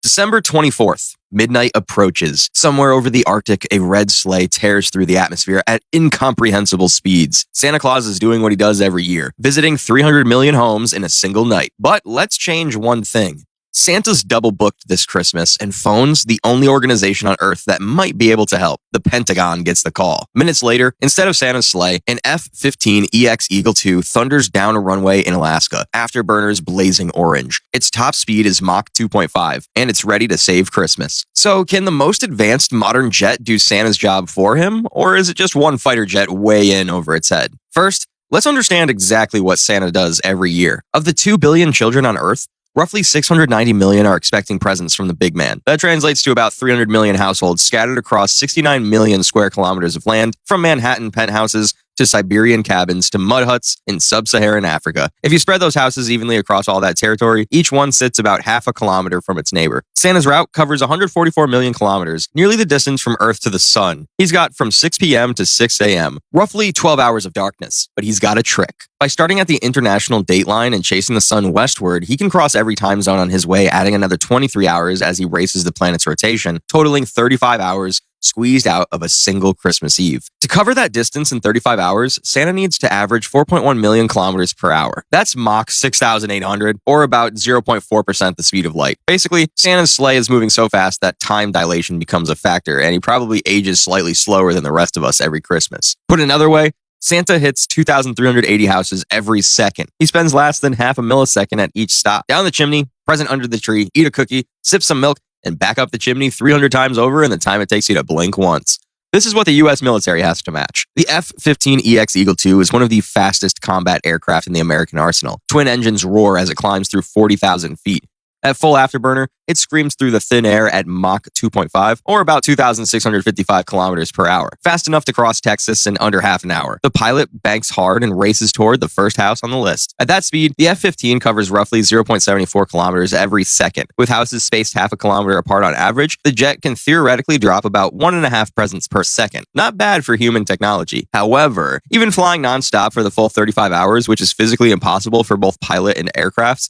December 24th. Midnight approaches. Somewhere over the Arctic, a red sleigh tears through the atmosphere at incomprehensible speeds. Santa Claus is doing what he does every year, visiting 300 million homes in a single night. But let's change one thing. Santa's double booked this Christmas and phones the only organization on Earth that might be able to help. The Pentagon gets the call. Minutes later, instead of Santa's sleigh, an F-15EX Eagle II thunders down a runway in Alaska, afterburners blazing orange. Its top speed is Mach 2.5, and it's ready to save Christmas. So can the most advanced modern jet do Santa's job for him, or is it just one fighter jet way in over its head? First, let's understand exactly what Santa does every year. Of the 2 billion children on Earth, roughly 690 million are expecting presents from the big man. That translates to about 300 million households scattered across 69 million square kilometers of land, from Manhattan penthouses to Siberian cabins to mud huts in sub-Saharan Africa. If you spread those houses evenly across all that territory, each one sits about half a kilometer from its neighbor. Santa's route covers 144 million kilometers, nearly the distance from Earth to the sun. He's got from 6 p.m. to 6 a.m., roughly 12 hours of darkness, but he's got a trick. By starting at the international dateline and chasing the sun westward, he can cross every time zone on his way, adding another 23 hours as he races the planet's rotation, totaling 35 hours squeezed out of a single Christmas Eve. To cover that distance in 35 hours, Santa needs to average 4.1 million kilometers per hour. That's Mach 6,800, or about 0.4% the speed of light. Basically, Santa's sleigh is moving so fast that time dilation becomes a factor, and he probably ages slightly slower than the rest of us every Christmas. Put another way, Santa hits 2,380 houses every second. He spends less than half a millisecond at each stop. Down the chimney, present under the tree, eat a cookie, sip some milk, and back up the chimney 300 times over in the time it takes you to blink once. This is what the U.S. military has to match. The F-15EX Eagle II is one of the fastest combat aircraft in the American arsenal. Twin engines roar as it climbs through 40,000 feet. At full afterburner, it screams through the thin air at Mach 2.5, or about 2,655 kilometers per hour, fast enough to cross Texas in under half an hour. The pilot banks hard and races toward the first house on the list. At that speed, the F-15 covers roughly 0.74 kilometers every second. With houses spaced half a kilometer apart on average, the jet can theoretically drop about 1.5 presents per second. Not bad for human technology. However, even flying nonstop for the full 35 hours, which is physically impossible for both pilot and aircrafts,